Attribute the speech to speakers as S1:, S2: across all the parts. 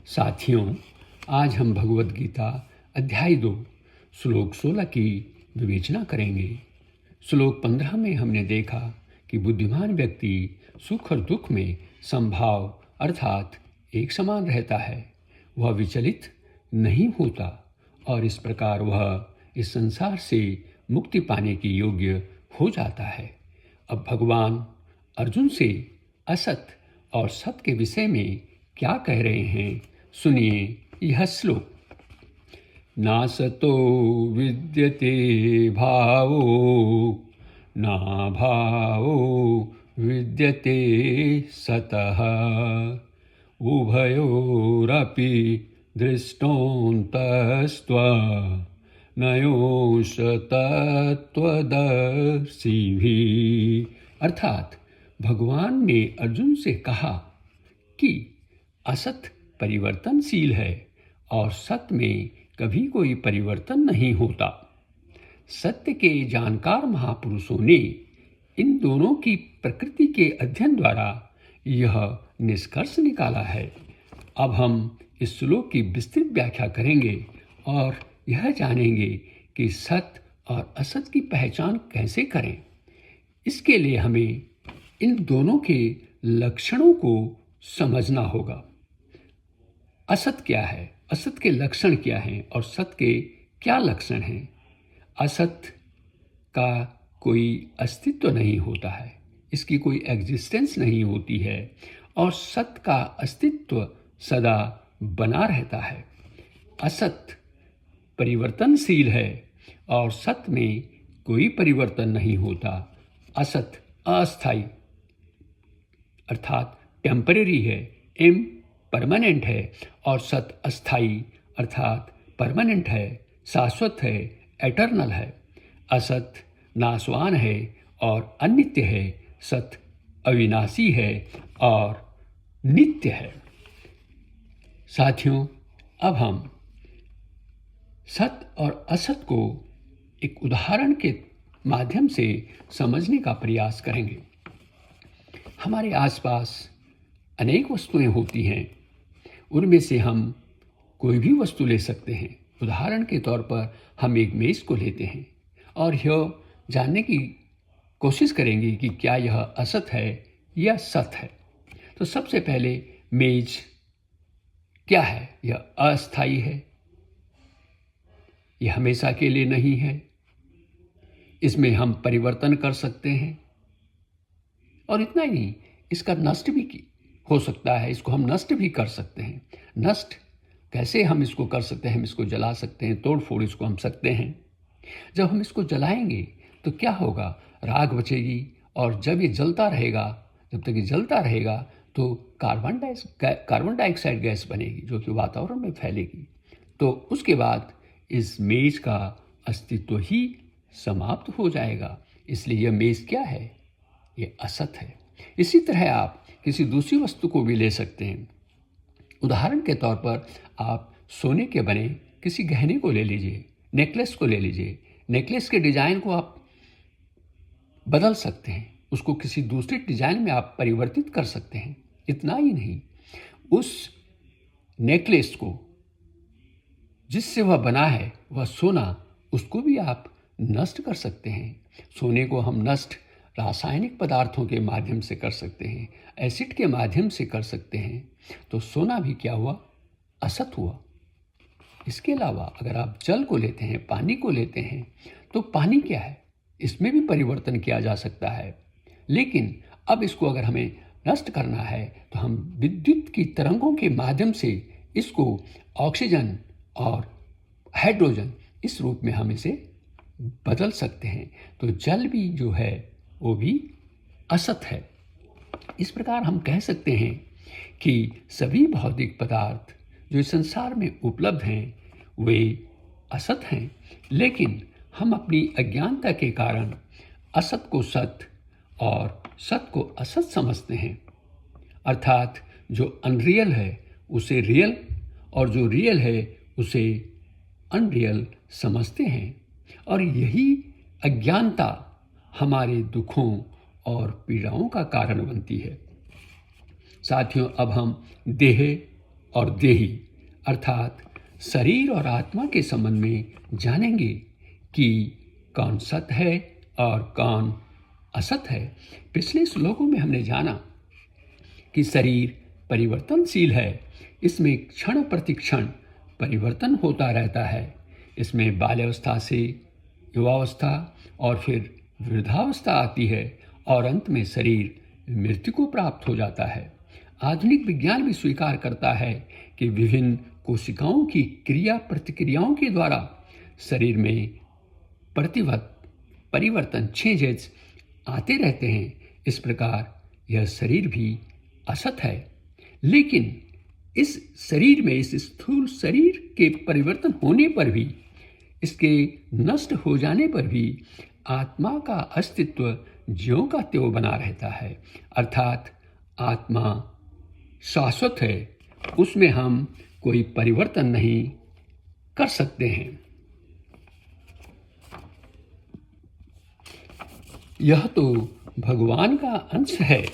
S1: साथियों, आज हम भगवद गीता अध्याय 2 श्लोक 16 की विवेचना करेंगे। श्लोक 15 में हमने देखा कि बुद्धिमान व्यक्ति सुख और दुख में समभाव अर्थात एक समान रहता है, वह विचलित नहीं होता और इस प्रकार वह इस संसार से मुक्ति पाने के योग्य हो जाता है। अब भगवान अर्जुन से असत और सत के विषय में क्या कह रहे हैं, सुनिए यह श्लोक। नासतो विद्यते भावो नाभावो विद्यते सतः उभयोरपि दृष्टोऽन्तस्त्वनयोष तत्त्वदर्शिभिः। अर्थात भगवान ने अर्जुन से कहा कि असत परिवर्तनशील है और सत्य में कभी कोई परिवर्तन नहीं होता। सत्य के जानकार महापुरुषों ने इन दोनों की प्रकृति के अध्ययन द्वारा यह निष्कर्ष निकाला है। अब हम इस श्लोक की विस्तृत व्याख्या करेंगे और यह जानेंगे कि सत्य और असत की पहचान कैसे करें। इसके लिए हमें इन दोनों के लक्षणों को समझना होगा। असत क्या है, असत के लक्षण क्या हैं और सत्य के क्या लक्षण हैं। असत का कोई अस्तित्व नहीं होता है, इसकी कोई एग्जिस्टेंस नहीं होती है और सत्य का अस्तित्व सदा बना रहता है। असत परिवर्तनशील है और सत्य में कोई परिवर्तन नहीं होता। असत अस्थायी अर्थात टेम्परेरी है, परमानेंट है और सत्य अस्थायी अर्थात परमानेंट है, शाश्वत है, एटर्नल है। असत नाशवान है और अनित्य है, सत्य अविनाशी है और नित्य है। साथियों, अब हम सत्य और असत को एक उदाहरण के माध्यम से समझने का प्रयास करेंगे। हमारे आसपास अनेक वस्तुएं होती हैं, उनमें से हम कोई भी वस्तु ले सकते हैं। उदाहरण के तौर पर हम एक मेज़ को लेते हैं और यह जानने की कोशिश करेंगे कि क्या यह असत है या सत है। तो सबसे पहले मेज़ क्या है? यह अस्थायी है, यह हमेशा के लिए नहीं है, इसमें हम परिवर्तन कर सकते हैं और इतना ही नहीं, इसका नष्ट भी हो सकता है, इसको हम नष्ट भी कर सकते हैं। नष्ट कैसे हम इसको कर सकते हैं? हम इसको जला सकते हैं, तोड़ फोड़ इसको हम सकते हैं। जब हम इसको जलाएंगे तो क्या होगा? राख बचेगी और जब ये जलता रहेगा, जब तक ये जलता रहेगा तो कार्बन डाइऑक्साइड गैस बनेगी जो कि वातावरण में फैलेगी। तो उसके बाद इस मेज का अस्तित्व ही समाप्त हो जाएगा। इसलिए यह मेज क्या है? ये असत है। इसी तरह आप किसी दूसरी वस्तु को भी ले सकते हैं। उदाहरण के तौर पर आप सोने के बने किसी गहने को ले लीजिए, नेकलेस को ले लीजिए। नेकलेस के डिजाइन को आप बदल सकते हैं, उसको किसी दूसरे डिजाइन में आप परिवर्तित कर सकते हैं। इतना ही नहीं, उस नेकलेस को जिससे वह बना है, वह सोना, उसको भी आप नष्ट कर सकते हैं। सोने को हम नष्ट रासायनिक पदार्थों के माध्यम से कर सकते हैं, एसिड के माध्यम से कर सकते हैं। तो सोना भी क्या हुआ? असत हुआ। इसके अलावा अगर आप जल को लेते हैं, पानी को लेते हैं, तो पानी क्या है? इसमें भी परिवर्तन किया जा सकता है। लेकिन अब इसको अगर हमें नष्ट करना है तो हम विद्युत की तरंगों के माध्यम से इसको ऑक्सीजन और हाइड्रोजन इस रूप में हम इसे बदल सकते हैं। तो जल भी जो है वो भी असत है। इस प्रकार हम कह सकते हैं कि सभी भौतिक पदार्थ जो इस संसार में उपलब्ध हैं वे असत हैं, लेकिन हम अपनी अज्ञानता के कारण असत को सत्य और सत्य को असत समझते हैं। अर्थात जो अनरियल है उसे रियल और जो रियल है उसे अनरियल समझते हैं और यही अज्ञानता हमारे दुखों और पीड़ाओं का कारण बनती है। साथियों, अब हम देह, और देही अर्थात शरीर और आत्मा के संबंध में जानेंगे कि कौन सत है और कौन असत है। पिछले श्लोकों में हमने जाना कि शरीर परिवर्तनशील है, इसमें क्षण प्रतिक्षण परिवर्तन होता रहता है। इसमें बाल्यावस्था से युवावस्था और फिर वृद्धावस्था आती है और अंत में शरीर मृत्यु को प्राप्त हो जाता है। आधुनिक विज्ञान भी स्वीकार करता है कि विभिन्न कोशिकाओं की क्रिया प्रतिक्रियाओं के द्वारा शरीर में परिवर्तन चेंजेस आते रहते हैं। इस प्रकार यह शरीर भी असत है, लेकिन इस शरीर में, इस स्थूल शरीर के परिवर्तन होने पर भी, इसके नष्ट हो जाने पर भी आत्मा का अस्तित्व ज्यों का त्यों बना रहता है। अर्थात आत्मा शाश्वत है, उसमें हम कोई परिवर्तन नहीं कर सकते हैं। यह तो भगवान का अंश है।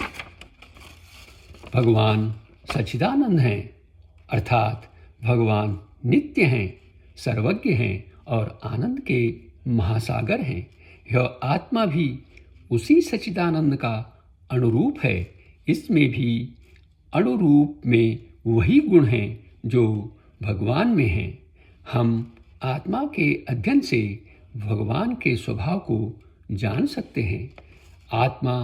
S1: भगवान सच्चिदानंद हैं, अर्थात भगवान नित्य हैं, सर्वज्ञ हैं और आनंद के महासागर हैं। यह आत्मा भी उसी सच्चिदानंद का अनुरूप है। इसमें भी अनुरूप में वही गुण हैं जो भगवान में हैं। हम आत्मा के अध्ययन से भगवान के स्वभाव को जान सकते हैं। आत्मा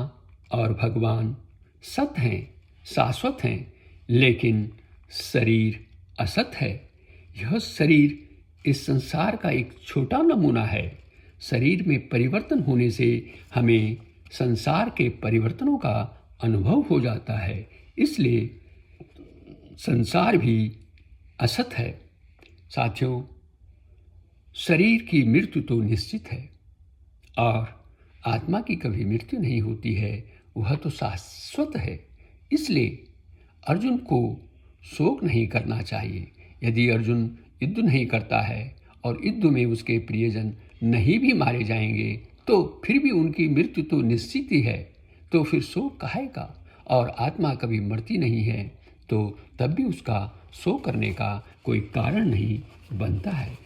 S1: और भगवान सत हैं, शाश्वत हैं, लेकिन शरीर असत है। यह शरीर इस संसार का एक छोटा नमूना है। शरीर में परिवर्तन होने से हमें संसार के परिवर्तनों का अनुभव हो जाता है, इसलिए संसार भी असत है। साथियों, शरीर की मृत्यु तो निश्चित है और आत्मा की कभी मृत्यु नहीं होती है, वह तो शाश्वत है। इसलिए अर्जुन को शोक नहीं करना चाहिए। यदि अर्जुन युद्ध नहीं करता है और युद्ध में उसके प्रियजन नहीं भी मारे जाएंगे तो फिर भी उनकी मृत्यु तो निश्चित ही है, तो फिर शोक काहे का। और आत्मा कभी मरती नहीं है तो तब भी उसका शोक करने का कोई कारण नहीं बनता है।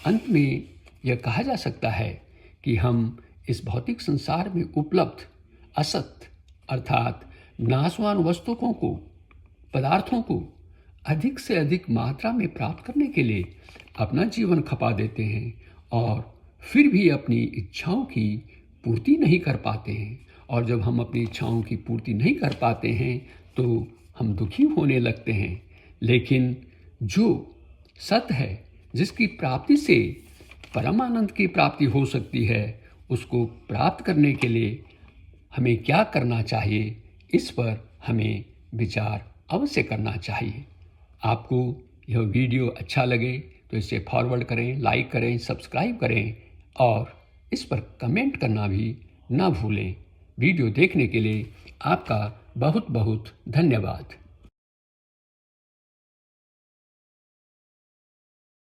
S1: अंत में यह कहा जा सकता है कि हम इस भौतिक संसार में उपलब्ध असत अर्थात नाशवान वस्तुओं को, पदार्थों को अधिक से अधिक मात्रा में प्राप्त करने के लिए अपना जीवन खपा देते हैं और फिर भी अपनी इच्छाओं की पूर्ति नहीं कर पाते हैं। और जब हम अपनी इच्छाओं की पूर्ति नहीं कर पाते हैं तो हम दुखी होने लगते हैं। लेकिन जो सत है, जिसकी प्राप्ति से परमानंद की प्राप्ति हो सकती है, उसको प्राप्त करने के लिए हमें क्या करना चाहिए, इस पर हमें विचार अवश्य करना चाहिए। आपको यह वीडियो अच्छा लगे तो इसे फॉरवर्ड करें, लाइक करें, सब्सक्राइब करें और इस पर कमेंट करना भी ना भूलें। वीडियो देखने के लिए आपका बहुत बहुत धन्यवाद।